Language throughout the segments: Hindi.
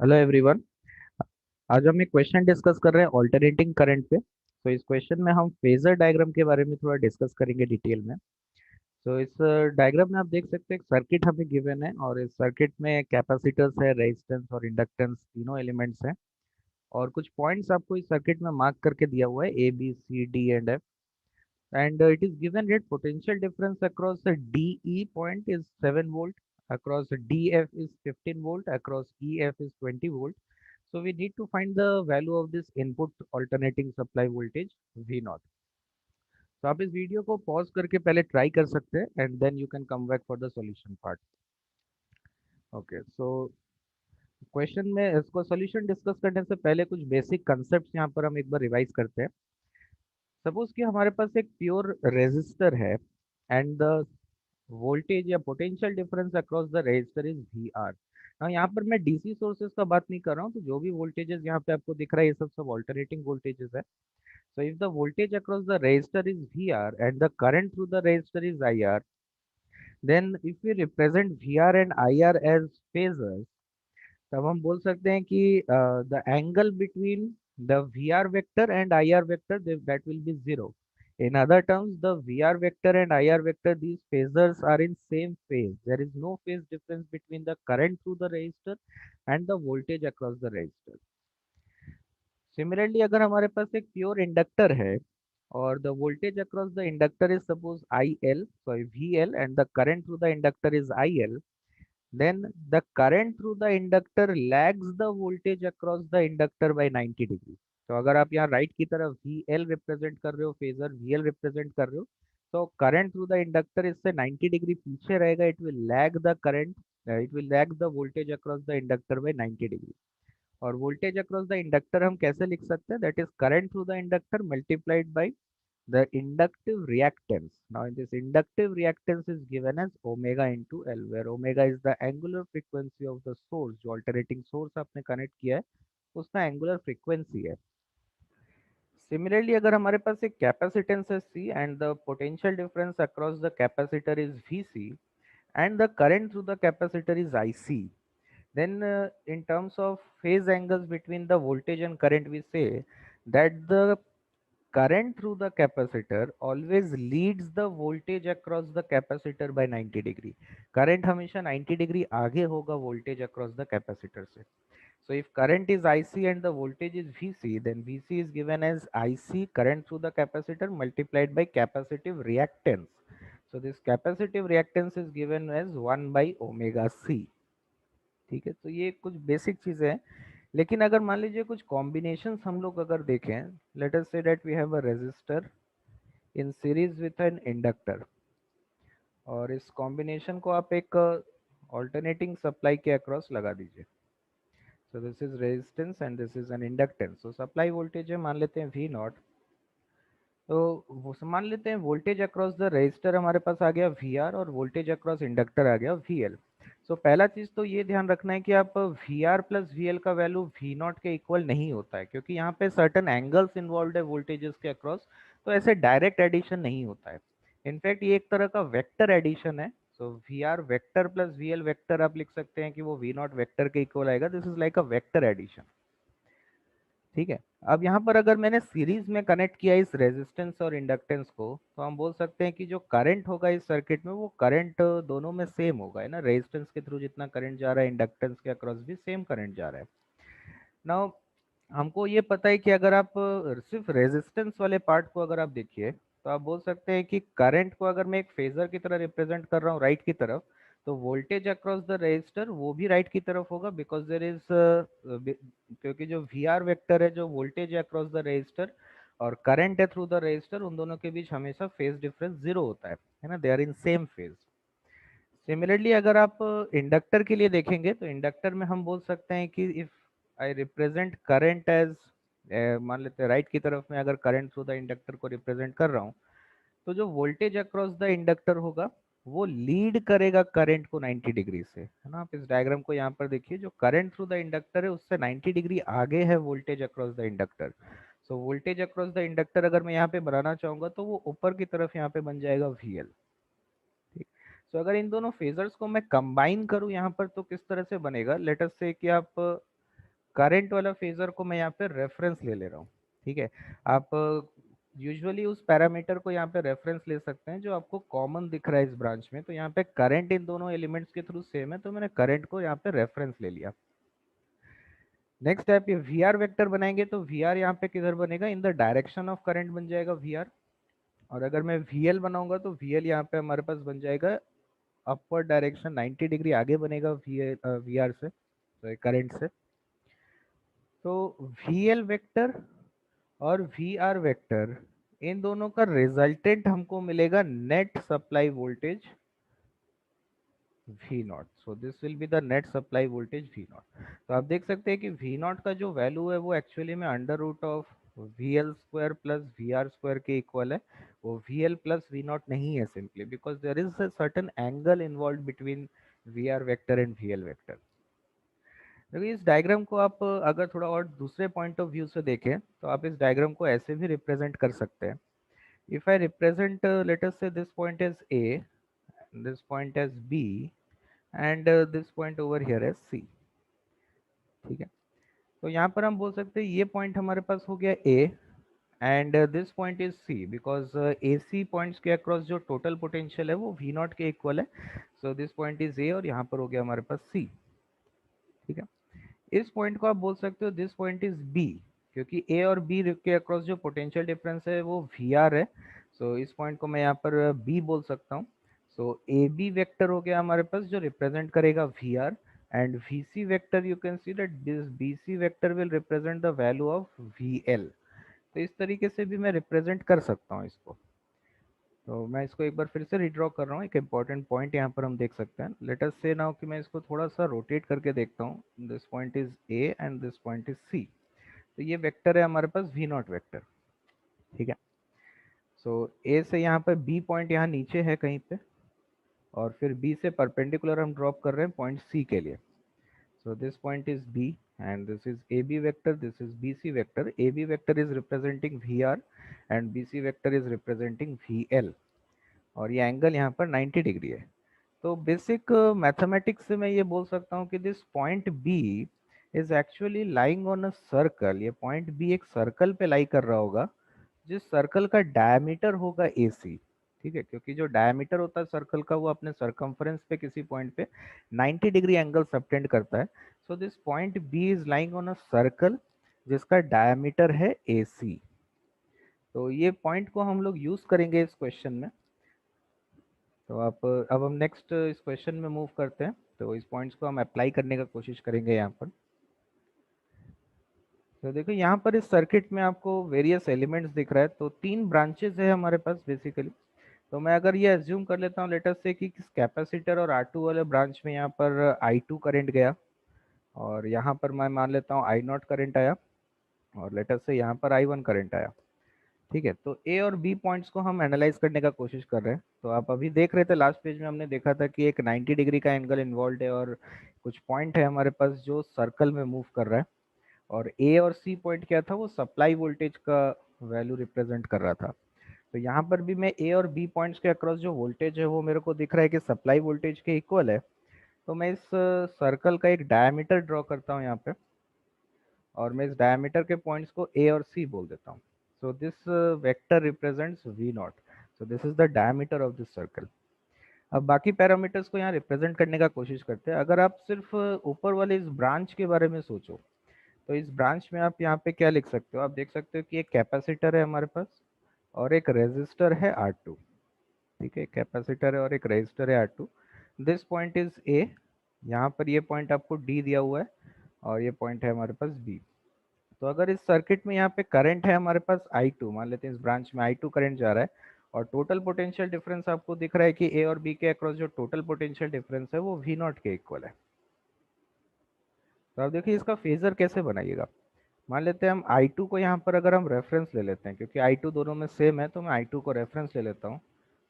Hello everyone. आज हम एक क्वेश्चन डिस्कस कर रहे हैं ऑल्टरनेटिंग करंट पे। तो इस क्वेश्चन में हम फेजर डायग्राम के बारे में थोड़ा डिस्कस करेंगे डिटेल में। तो इस डायग्राम में आप देख सकते हैं एक सर्किट हमें गिवन है और इस सर्किट में कैपेसिटर्स है, रेजिस्टेंस और इंडक्टेंस तीनों एलिमेंट्स हैं। और कुछ पॉइंट्स आपको इस सर्किट में मार्क करके दिया हुआ है, A B C D and F। And it is given that potential difference across the DE point is 7 volt, across DF is 15 volt, across EF is 20 volt. So we need to find the value of this input alternating supply voltage V naught. तो आप इस वीडियो को पॉज करके पहले ट्राई कर सकते हैं and then you can come back for the solution part. Okay, so question में इसको सॉल्यूशन डिस्कस करने से पहले कुछ बेसिक कंसेप्ट यहाँ पर हम एक बार रिवाइज करते हैं। सपोज कि हमारे पास एक प्योर रेजिस्टर है एंड द वोल्टेज या potential difference across the resistor is V R. यहाँ पर मैं डीसी सोर्सेज का बात नहीं कर रहा हूँ, तो जो भी वोल्टेजेस यहाँ पे आपको दिख रहा है ये सब सब ऑल्टरनेटिंग वोल्टेजेस है। So if the voltage across the resistor is V R and the current through the resistor is I R, then if we represent V R and I R as phasors, तब हम बोल सकते हैं कि the angle between the V R vector and I R vector that will be zero. In other terms, the VR vector and IR vector, these phasors are in same phase. There is no phase difference between the current through the resistor and the voltage across the resistor. Similarly, अगर हमारे पास एक प्योर इंडक्टर है और the voltage across the inductor is suppose IL, sorry VL, and the current through the inductor is IL, then the current through the inductor lags the voltage across the inductor by 90 degree. तो अगर आप यहाँ राइट की तरफ VL रिप्रेजेंट कर रहे हो, फेजर VL रिप्रेजेंट कर रहे हो, तो करंट थ्रू द इंडक्टर इससे 90 डिग्री पीछे रहेगा। It will lag the current, it will lag the voltage across the inductor by 90 degree. और वोल्टेज अक्रॉस द इंडक्टर हम कैसे लिख सकते हैं? That is current through the inductor multiplied by the inductive reactance. Now, in this inductive reactance is given as omega into L, where omega is the angular frequency of the source। जो alternating source आपने connect किया है उसका angular frequency है। Similarly, अगर हमारे पास एक capacitance है C and the potential difference across the capacitor is VC and the current through the capacitor is IC, then in terms of phase angles between the voltage and current, we say that the current through the capacitor always leads the voltage across the capacitor by 90 degree। current हमेशा 90 डिग्री आगे होगा voltage across the capacitor से। so if current is IC and the voltage is VC, then VC is given as IC current through the capacitor multiplied by capacitive reactance। so this capacitive reactance is given as 1 by omega C। ठीक है, तो ये कुछ बेसिक चीजें हैं। लेकिन अगर मान लीजिए कुछ कॉम्बिनेशंस हम लोग अगर देखें, let us say that we have a resistor in series with an inductor, और इस कॉम्बिनेशन को आप एक ऑल्टरनेटिंग सप्लाई के अक्रॉस लगा दीजिए। सो this is resistance and this is an inductance. So supply voltage है, मान लेते हैं वी नॉट। तो वो मान लेते हैं वोल्टेज अक्रॉस द रेजिस्टर हमारे पास आ गया वी आर और वोल्टेज अक्रॉस इंडक्टर आ गया वी एल। सो पहला चीज तो ये ध्यान रखना है कि आप V R plus V L का वैल्यू वी नॉट के इक्वल नहीं होता है, क्योंकि यहाँ पे सर्टन एंगल्स इन्वॉल्व है वोल्टेजेस के अक्रॉस। तो ऐसे डायरेक्ट एडिशन नहीं होता है। इनफैक्ट ये एक तरह का वेक्टर एडिशन है। So V R vector plus V L vector आप लिख सकते हैं कि वो वी नॉट वेक्टर के इक्वल आएगा। This is like a vector addition. ठीक है, अब यहाँ पर अगर मैंने सीरीज में कनेक्ट किया इस रेजिस्टेंस और इंडक्टेंस को, तो हम बोल सकते हैं कि जो करंट होगा इस सर्किट में वो करंट दोनों में सेम होगा, है ना। रेजिस्टेंस के थ्रू जितना करंट जा रहा है इंडक्टेंस के अक्रॉस भी सेम करंट जा रहा है। नाउ हमको ये पता है कि अगर आप सिर्फ रेजिस्टेंस वाले पार्ट को अगर आप देखिए, तो आप बोल सकते हैं कि करंट को अगर मैं एक फेजर की तरह रिप्रेजेंट कर रहा हूँ राइट की तरफ, तो वोल्टेज अक्रॉस द रेजिस्टर वो भी राइट की तरफ होगा, बिकॉज देर इज, क्योंकि जो वी आर वेक्टर है जो वोल्टेज है अक्रॉस द रेजिस्टर और करंट है थ्रू द रेजिस्टर, उन दोनों के बीच हमेशा फेज डिफरेंस जीरो होता है ना। They are in same phase. Similarly अगर आप इंडक्टर के लिए देखेंगे, तो इंडक्टर में हम बोल सकते हैं कि if I represent current as, मान लेते हैं राइट की तरफ में अगर करंट थ्रू द इंडक्टर को रिप्रेजेंट कर रहा हूँ, तो जो वोल्टेज अक्रॉस द इंडक्टर होगा वो लीड करेगा करंट को 90 डिग्री से, है ना। आप इस डायग्राम को यहाँ पर देखिए, जो करंट थ्रू द इंडक्टर है उससे 90 डिग्री आगे है voltage across the inductor. So voltage across the inductor अगर मैं यहाँ पे बनाना चाहूंगा तो वो ऊपर की तरफ यहाँ पे बन जाएगा VL। ठीक। सो अगर इन दोनों फेजर्स को मैं कंबाइन करूं यहाँ पर, तो किस तरह से बनेगा? लेट अस से कि आप करंट वाला फेजर को मैं यहाँ पे रेफरेंस ले रहा हूँ। ठीक है, आप यूजुअली उस पैरामीटर को यहाँ पे रेफरेंस ले सकते हैं जो आपको कॉमन दिख रहा है इस ब्रांच में। तो यहाँ पे करंट इन दोनों एलिमेंट्स के थ्रू सेम है, तो मैंने करंट को यहाँ पे रेफरेंस ले लिया। नेक्स्ट स्टेप, ये वी आर वेक्टर बनाएंगे तो वी आर यहाँ पे किधर बनेगा, इन द डायरेक्शन ऑफ करंट बन जाएगा वी आर। और अगर मैं वी एल बनाऊंगा तो वी एल यहाँ पे हमारे पास बन जाएगा अपवर्ड डायरेक्शन 90 डिग्री आगे बनेगा वी आर से, तो करंट से। तो वी एल वेक्टर और वी आर वेक्टर, इन दोनों का रिजल्टेंट हमको मिलेगा net supply voltage V naught. So this will be the net supply voltage V not. तो आप देख सकते हैं कि वी नॉट का जो वैल्यू है वो एक्चुअली में under root of V L square plus V R square के इक्वल है। वो V L plus V naught नहीं है, simply because there is a certain angle involve between V R vector and V L vector. देखिए इस डायग्राम को आप अगर थोड़ा और दूसरे पॉइंट ऑफ व्यू से देखें तो आप इस डायग्राम को ऐसे भी रिप्रेजेंट कर सकते हैं। If I represent let us say this point as A, this point as B, and this point over here as C. ठीक है, तो यहाँ पर हम बोल सकते हैं ये पॉइंट हमारे पास हो गया A, and this point is C, because A C points के अक्रॉस जो टोटल पोटेंशियल है वो वी नॉट के इक्वल है। So this point is A और यहाँ पर हो गया हमारे पास सी। ठीक है, इस पॉइंट को आप बोल सकते हो दिस पॉइंट इज बी, क्योंकि ए और बी के अक्रॉस जो पोटेंशियल डिफरेंस है वो वी आर है। सो इस पॉइंट को मैं यहाँ पर बी बोल सकता हूँ। सो ए बी वेक्टर हो गया हमारे पास जो रिप्रेजेंट करेगा V R, and V C vector you can see that this B C vector will represent the value of V L. तो इस तरीके से भी मैं रिप्रेजेंट कर सकता हूँ इसको। तो मैं इसको एक बार फिर से रिड्रॉ कर रहा हूँ। एक इंपॉर्टेंट पॉइंट यहाँ पर हम देख सकते हैं। लेट अस से नाउ कि मैं इसको थोड़ा सा रोटेट करके देखता हूँ। This point is A and this point is C. तो ये वेक्टर है हमारे पास वी नॉट वेक्टर। ठीक है, सो ए से यहाँ पर बी पॉइंट यहाँ नीचे है कहीं पे, और फिर बी से परपेंडिकुलर हम ड्रॉप कर रहे हैं पॉइंट सी के लिए। So this point is B and this is A B vector, this is B C vector. A B vector is representing V R and B C vector is representing V L, और ये एंगल यहाँ पर 90 डिग्री है। तो बेसिक मैथमेटिक्स से मैं ये बोल सकता हूँ कि this point B is actually lying on a circle. ये पॉइंट बी एक सर्कल पे लाई कर रहा होगा जिस सर्कल का डायमीटर होगा ए सी। ठीक है, क्योंकि जो डायमीटर होता है सर्कल का वो अपने सरकमफ्रेंस पे किसी पॉइंट पे 90 डिग्री एंगल सबटेंड करता है। So this point B is lying on a circle जिसका डायमीटर है ए सी। तो ये पॉइंट को हम लोग यूज करेंगे इस क्वेश्चन में। तो आप अब हम नेक्स्ट इस क्वेश्चन में मूव करते हैं। तो इस पॉइंट्स को हम अप्लाई करने का कोशिश करेंगे यहाँ पर। तो देखो यहाँ पर इस सर्किट में आपको वेरियस एलिमेंट्स दिख रहा है। तो तीन ब्रांचेस है हमारे पास बेसिकली। तो मैं अगर ये एज्यूम कर लेता हूँ लेटर से कि किस कैपेसिटर और R2 वाले ब्रांच में यहाँ पर I2 करंट गया, और यहाँ पर मैं मान लेता हूँ I0 करंट आया, और लेटर से यहाँ पर I1 करंट आया। ठीक है, तो ए और बी पॉइंट्स को हम एनालाइज करने का कोशिश कर रहे हैं। तो आप अभी देख रहे थे लास्ट पेज में हमने देखा था कि एक 90 डिग्री का एंगल इन्वॉल्व है और कुछ पॉइंट है हमारे पास जो सर्कल में मूव कर रहा है। और ए और सी पॉइंट क्या था, वो सप्लाई वोल्टेज का वैल्यू रिप्रेजेंट कर रहा था। तो यहाँ पर भी मैं ए और बी पॉइंट्स के अक्रॉस जो वोल्टेज है वो मेरे को दिख रहा है कि सप्लाई वोल्टेज के इक्वल है। तो मैं इस सर्कल का एक डायमीटर ड्रॉ करता हूँ यहाँ पे, और मैं इस डायमीटर के पॉइंट्स को ए और सी बोल देता हूँ। So this vector represents V naught. So this is the diameter of this circle. अब बाकी पैरामीटर्स को यहाँ रिप्रेजेंट करने का कोशिश करते हैं। अगर आप सिर्फ ऊपर वाले इस ब्रांच के बारे में सोचो तो इस ब्रांच में आप यहाँ पे क्या लिख सकते हो, आप देख सकते हो कि एक कैपेसिटर है हमारे पास और एक रेजिस्टर है R2। ठीक है, कैपेसिटर है और एक रेजिस्टर है R2। दिस पॉइंट इज ए, यहाँ पर ये पॉइंट आपको डी दिया हुआ है, और ये पॉइंट है हमारे पास बी। तो अगर इस सर्किट में यहाँ पे करंट है हमारे पास I2, मान लेते हैं इस ब्रांच में I2 करंट जा रहा है, और टोटल पोटेंशियल डिफरेंस आपको दिख रहा है कि ए और बी के अक्रॉस जो टोटल पोटेंशियल डिफरेंस है वो वी नॉट के इक्वल है। तो आप देखिए इसका फेजर कैसे बनाइएगा। मान लेते हैं हम I2 को यहाँ पर अगर हम रेफरेंस ले लेते हैं, क्योंकि I2 दोनों में सेम है, तो मैं I2 को रेफरेंस ले लेता हूँ।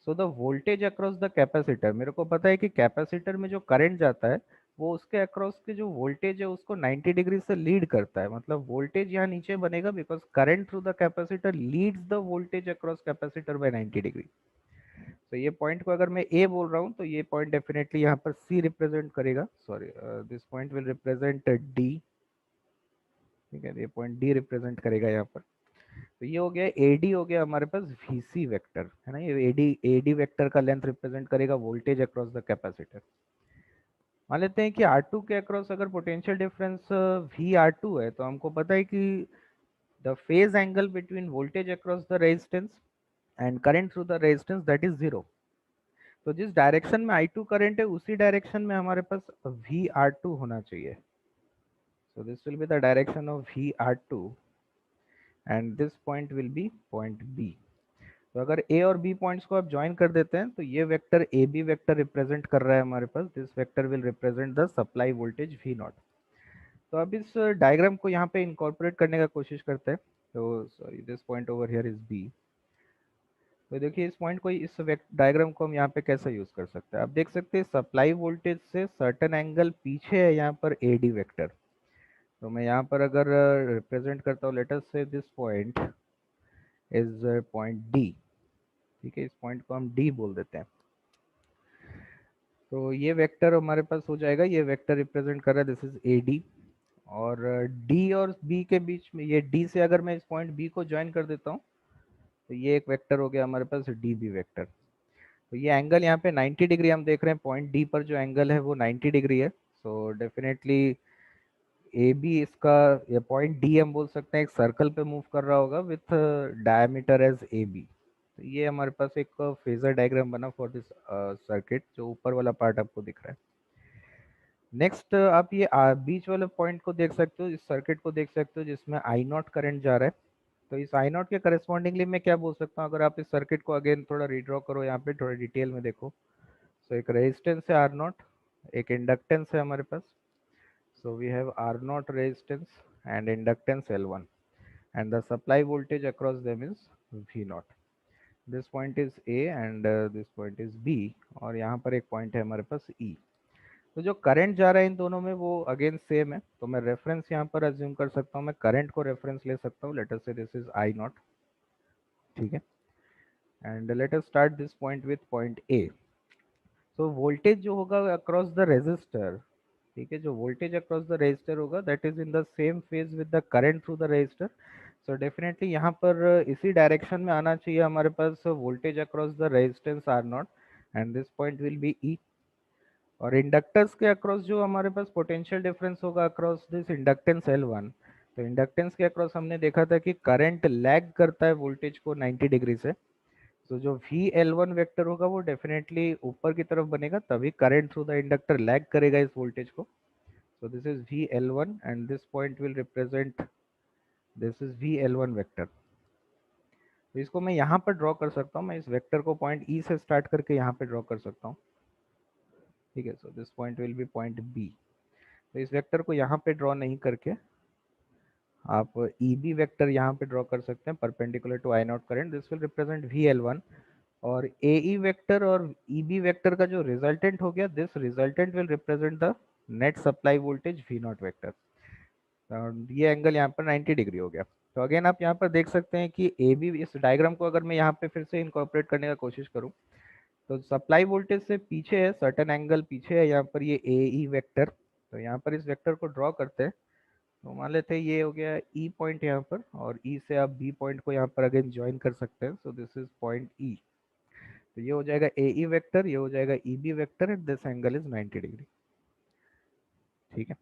So the voltage across the capacitor, मेरे को पता है कि कैपेसिटर में जो करंट जाता है वो उसके अक्रॉस के जो वोल्टेज है उसको 90 डिग्री से लीड करता है। मतलब वोल्टेज यहाँ नीचे बनेगा because current through the capacitor leads the voltage across capacitor by 90 degree. तो ये पॉइंट को अगर मैं ए बोल रहा हूँ तो ये पॉइंट डेफिनेटली यहाँ पर सी रिप्रेजेंट करेगा। Sorry, this point will represent D, ठीक है, ये पॉइंट डी रिप्रेजेंट करेगा यहाँ पर। तो ये हो गया एडी, हो गया हमारे पास वीसी वेक्टर, है ना। ये एडी वेक्टर का लेंथ रिप्रेजेंट करेगा वोल्टेज अक्रॉस द कैपेसिटर। मान लेते हैं कि R2 के अक्रॉस अगर potential difference V R two है, तो हमको पता है कि the phase angle between voltage across the resistance and current through the resistance that is zero. तो जिस डायरेक्शन में I2 करंट है, उसी डायरेक्शन में हमारे पास VR2 होना चाहिए। So this will be the direction of VR2 and this point will be point B. तो अगर ए और बी पॉइंट्स को आप ज्वाइन कर देते हैं, तो ये vector A B vector represent कर रहा है हमारे पास। This vector will represent the supply voltage V not. तो अब इस डायग्राम को यहाँ पे इनकॉर्पोरेट करने का कोशिश करते हैं। तो sorry, this point over here is B. तो देखिए इस पॉइंट को, इस डायग्राम को हम यहाँ पे कैसे यूज कर सकते हैं। आप देख सकते हैं सप्लाई वोल्टेज से सर्टेन एंगल पीछे है यहाँ पर ए डी वेक्टर। तो मैं यहाँ पर अगर रिप्रेजेंट करता हूँ, late us say this point is point D. ठीक है, इस पॉइंट को हम डी बोल देते हैं। तो ये वेक्टर हमारे पास हो जाएगा, ये वेक्टर रिप्रेजेंट कर रहा है, दिस इज ए डी। और डी और बी के बीच में, ये डी से अगर मैं इस पॉइंट बी को ज्वाइन कर देता हूँ, तो ये एक वेक्टर हो गया हमारे पास डी बी वेक्टर। तो ये एंगल यहाँ पे 90 डिग्री हम देख रहे हैं, पॉइंट डी पर जो एंगल है वो 90 डिग्री है। सो डेफिनेटली ए बी इसका, ये पॉइंट डी हम बोल सकते हैं एक सर्कल पे मूव कर रहा होगा with diameter as A B. तो ये हमारे पास एक फेजर डायग्राम बना फॉर दिस सर्किट, जो ऊपर वाला पार्ट आपको दिख रहा है। नेक्स्ट आप ये बीच वाले पॉइंट को देख सकते हो, इस सर्किट को देख सकते हो जिसमें आई नॉट करंट जा रहा है। तो इस आई नॉट के करस्पॉन्डिंगली मैं क्या बोल सकता हूँ, अगर आप इस सर्किट को अगेन थोड़ा रीड्रॉ करो, यहाँ पे थोड़ा डिटेल में देखो। सो एक रेजिस्टेंस है आर नॉट, एक इंडक्टेंस है हमारे पास। So we have R not resistance and inductance L1 and the supply voltage across them is V not. This point is A and this point is B। और यहाँ पर एक पॉइंट है हमारे पास E। तो जो करंट जा रहा है इन दोनों में वो अगेन सेम है। तो मैं रेफरेंस यहाँ पर अज्यूम कर सकता हूँ, मैं करंट को रेफरेंस ले सकता हूँ। Late us say this is I not. ठीक है, and let us start this point with point A. So voltage जो होगा अक्रॉस द रेजिस्टर, ठीक है, जो वोल्टेज अक्रॉस द रेजिस्टर होगा that is in the same phase with the current through the resistor. So definitely यहाँ पर इसी डायरेक्शन में आना चाहिए हमारे पास voltage across the resistance R not, and this point will be E. और इंडक्टर्स के अक्रॉस जो हमारे पास पोटेंशियल डिफरेंस होगा अक्रॉस दिस इंडक्टेंस L1। तो इंडक्टेंस के अक्रॉस हमने देखा था कि करंट लैग करता है वोल्टेज को 90 डिग्री से। तो जो वी एल वन वेक्टर होगा वो डेफिनेटली ऊपर की तरफ बनेगा, तभी current through the inductor lag करेगा इस वोल्टेज को। सो this is we L one and this point will represent, this is we L one vector. तो इसको मैं यहाँ पर ड्रॉ कर सकता हूँ, मैं इस वेक्टर को पॉइंट ई से स्टार्ट करके यहाँ पे ड्रॉ कर सकता हूँ। ठीक है, so this point will be point B. तो इस वेक्टर को यहाँ पे ड्रॉ नहीं करके आप ई बी वेक्टर यहाँ पे ड्रॉ कर सकते हैं perpendicular to I naught current, this will represent V L one. और ए ई वेक्टर और ई बी वेक्टर का जो रिजल्टेंट हो गया, this resultant will represent the net supply voltage V naught vector. ये एंगल यहाँ पर 90 डिग्री हो गया। तो अगेन आप यहाँ पर देख सकते हैं कि ए बी, इस डायग्राम को अगर मैं यहाँ पे फिर से इनकॉर्पोरेट करने का कोशिश करूँ, तो सप्लाई वोल्टेज से पीछे है, सर्टेन एंगल पीछे है यहाँ पर ये ए ई वेक्टर। तो यहाँ पर इस वेक्टर को ड्रॉ करते हैं। तो मान लेते हैं ये हो गया ई पॉइंट यहाँ पर, और ई से आप बी पॉइंट को यहाँ पर अगेन ज्वाइन कर सकते हैं। सो दिस इज पॉइंट ई। तो ये हो जाएगा ए ई वेक्टर, ये हो जाएगा E B vector, and this angle is 90 degree. ठीक है,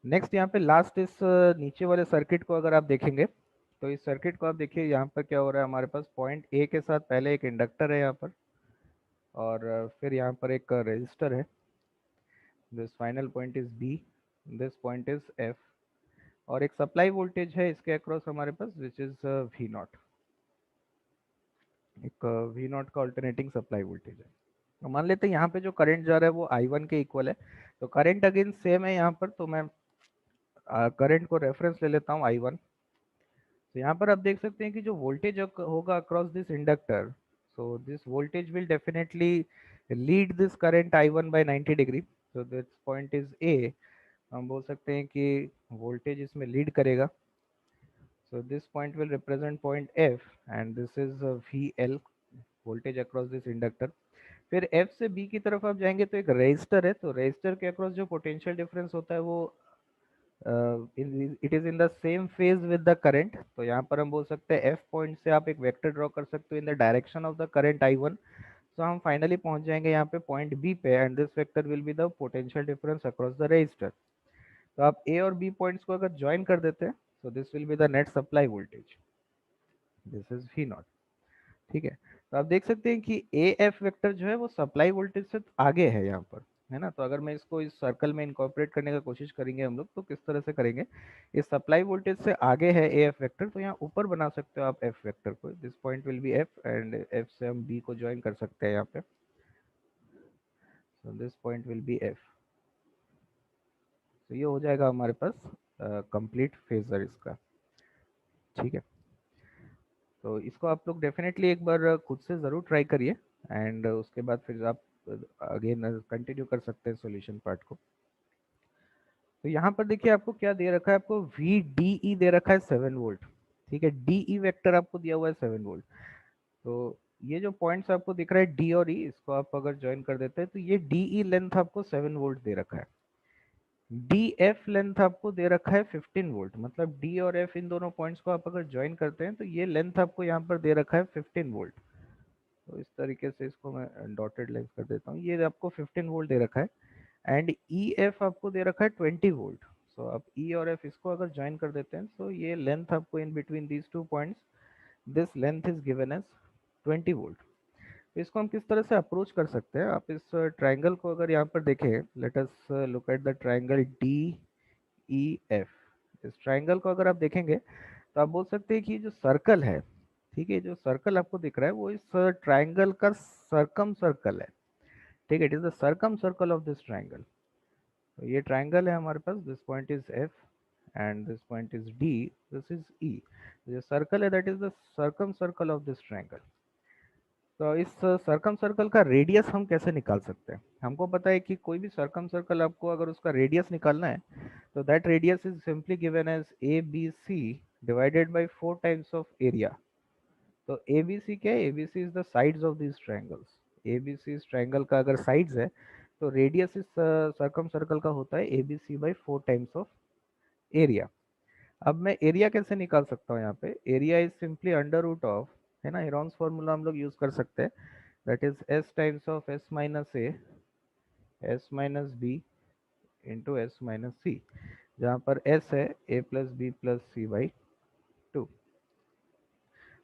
नेक्स्ट यहाँ पे लास्ट इस नीचे वाले सर्किट को अगर आप देखेंगे, तो इस सर्किट को आप देखिए यहाँ पर क्या हो रहा है, हमारे पास पॉइंट ए के साथ पहले एक इंडक्टर है यहाँ पर, और फिर यहाँ पर एक रेजिस्टर है। This final point is B, this point is F, और एक सप्लाई वोल्टेज है इसके अक्रॉस हमारे पास विच इज वी नॉट। एक वी नॉट का ऑल्टरनेटिंग सप्लाई वोल्टेज है। तो मान लेते हैं यहाँ पे जो करंट जा रहा है वो आई वन के इक्वल है। तो करंट अगेन सेम है यहाँ पर, तो मैं करंट को रेफरेंस ले लेता हूँ आई वन। तो यहाँ पर आप देख सकते हैं कि जो वोल्टेज होगा across this inductor, so this voltage will definitely lead this current I one by 90 degree. So this point is ए, हम बोल सकते हैं कि वोल्टेज इसमें लीड करेगा। सो this point will represent point F, and this is V L, voltage across this inductor. फिर एफ से बी की तरफ आप जाएंगे तो एक रेजिस्टर है, तो रेजिस्टर के अक्रॉस जो पोटेंशियल डिफरेंस होता है वो it is in the same phase with the current, तो यहाँ पर हम बोल सकते हैं एफ पॉइंट से आप एक वेक्टर ड्रॉ कर सकते हो in the direction of the current I1। तो हम फाइनली पहुंच जाएंगे यहाँ पे पॉइंट बी पे, and this vector will be the potential difference across the resistor. तो आप ए और बी पॉइंट्स को अगर ज्वाइन कर देते हैं, तो this will be the net supply voltage, this is V naught. ठीक है, तो आप देख सकते हैं कि ए एफ वेक्टर जो है वो सप्लाई वोल्टेज से आगे है यहाँ पर, है ना। तो अगर मैं इसको इस सर्कल में इनकॉर्पोरेट करने का कोशिश करेंगे हम लोग, तो किस तरह से करेंगे, इस सप्लाई वोल्टेज से आगे है ए एफ वेक्टर, तो यहाँ ऊपर बना सकते हो आप एफ वेक्टर को, this point will B F, and F से हम बी को ज्वाइन कर सकते हैं यहाँ पे, सो this point will B F. तो ये हो जाएगा हमारे पास कंप्लीट फेजर इसका। ठीक है, तो इसको आप लोग डेफिनेटली एक बार खुद से ज़रूर ट्राई करिए, एंड उसके बाद फिर आप अगेन कंटिन्यू कर सकते हैं सॉल्यूशन पार्ट को। तो यहाँ पर देखिए आपको क्या दे रखा है, आपको वी डी ई दे रखा है 7 वोल्ट। ठीक है, डी ई वेक्टर आपको दिया हुआ है 7 वोल्ट। तो ये जो पॉइंट्स आपको दिख रहा है डी और ई, इसको आप अगर ज्वाइन कर देते हैं, तो ये डी ई लेंथ आपको 7 वोल्ट दे रखा है। डी एफ लेंथ आपको दे रखा है 15 वोल्ट, मतलब डी और एफ इन दोनों पॉइंट्स को आप अगर ज्वाइन करते हैं, तो ये लेंथ आपको यहाँ पर दे रखा है 15 वोल्ट। तो इस तरीके से इसको मैं डॉटेड लाइन कर देता हूँ, ये आपको 15 वोल्ट दे रखा है, एंड ई एफ आपको दे रखा है 20 वोल्ट। सो आप ई और एफ इसको अगर ज्वाइन कर देते हैं, तो ये लेंथ आपको in between these two points, this length is given as 20 volt. तो इसको हम किस तरह से अप्रोच कर सकते हैं, आप इस ट्राइंगल को अगर यहाँ पर देखें, let us look at the triangle D E F. इस ट्राइंगल को अगर आप देखेंगे, तो आप बोल सकते हैं कि जो सर्कल है, ठीक है, जो सर्कल आपको दिख रहा है वो इस ट्राइंगल का सरकम सर्कल है। ठीक है, it is the circumcircle of this triangle. तो ये ट्राइंगल है हमारे पास, this point is F and this point is D, this is E. जो सर्कल है that is the circumcircle of this triangle. तो इस सरकम सर्कल का रेडियस हम कैसे निकाल सकते हैं, हमको पता है कि कोई भी सरकम सर्कल आपको अगर उसका रेडियस निकालना है, तो that radius is simply given as A B C divided by 4 times of area. तो ए बी सी क्या है, A B C is the sides of this triangles. A B C इस ट्राइंगल का अगर साइड्स है, तो रेडियस इस सरकम सर्कल का होता है A B C by 4 times of area. अब मैं एरिया कैसे निकाल सकता हूँ, यहाँ पे area is simply under root of, है ना, हेरॉन्स फॉर्मूला हम लोग यूज कर सकते हैं, that is S times of S minus A, S minus B into S minus C, जहाँ पर एस है A plus B plus C by 2।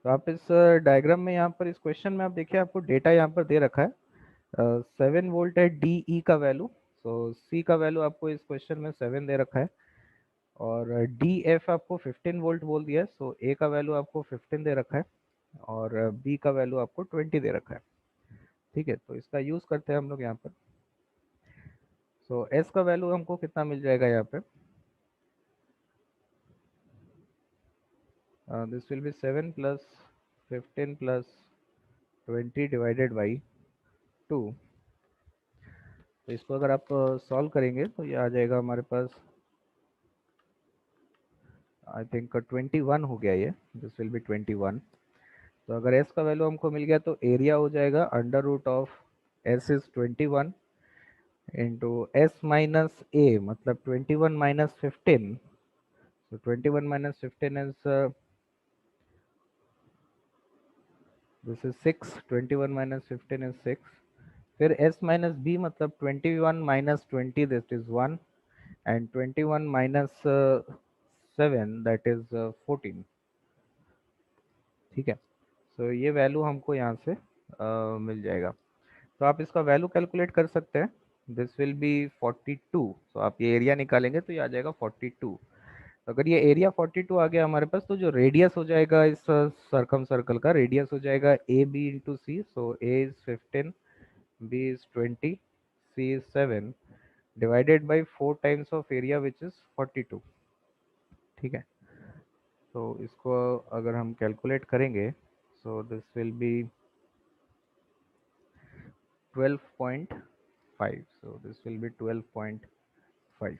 तो आप इस डायग्राम में यहाँ पर इस क्वेश्चन में आप देखिए आपको डेटा यहाँ पर दे रखा है, 7 वोल्ट है डी ई का वैल्यू, सो सी का वैल्यू आपको इस क्वेश्चन में 7 दे रखा है, और डी एफ आपको 15 वोल्ट बोल दिया है, सो ए का वैल्यू आपको 15 दे रखा है, और बी का वैल्यू आपको 20 दे रखा है। ठीक है, तो इसका यूज करते हैं हम लोग यहाँ पर। सो एस का वैल्यू हमको कितना मिल जाएगा यहाँ पे, this will B 7 plus 15 plus 20 divided by 2। तो इसको अगर आप सॉल्व करेंगे, तो ये आ जाएगा हमारे पास, आई थिंक 21 हो गया ये, दिस विल बी 21। तो अगर एस का वैल्यू हमको मिल गया, तो एरिया हो जाएगा under root of S is 21 into S minus A, मतलब 21 minus 15, so 21 minus 15 is this is 6, 21 minus 15 is 6। फिर s minus b मतलब 21 minus 20 that is 1, and 21 minus 7 that is 14। ठीक है, so ये वैल्यू हमको यहाँ से मिल जाएगा। तो आप इसका वैल्यू कैलकुलेट कर सकते हैं, दिस विल बी 42। सो आप ये एरिया निकालेंगे तो ये आ जाएगा 42। अगर ये एरिया 42 आ गया हमारे पास, तो जो रेडियस हो जाएगा इस सरकम सर्कल का रेडियस हो जाएगा A B into C. So A is 15, B is 20, C is 7, divided by 4 times of area which is 42। ठीक है, तो इसको अगर हम कैलकुलेट करेंगे, so this will be 12.5। So this will be 12.5।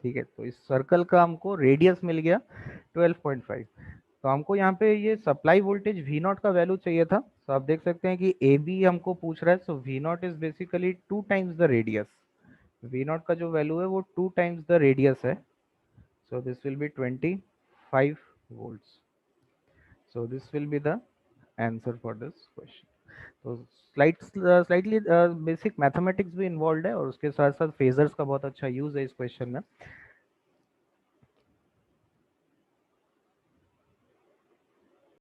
ठीक है, तो इस सर्कल का हमको रेडियस मिल गया 12.5। तो हमको यहाँ पे ये सप्लाई वोल्टेज वी नॉट का वैल्यू चाहिए था। तो आप देख सकते हैं कि ए बी हमको पूछ रहा है, so V naught is basically 2 times the radius. V naught का जो वैल्यू है वो 2 टाइम्स द रेडियस है। So this will be 25 volts. So this will be the answer for this question. तो स्लाइटली बेसिक मैथमेटिक्स भी इन्वॉल्व है और उसके साथ साथ फेजर्स का बहुत अच्छा यूज है इस क्वेश्चन में.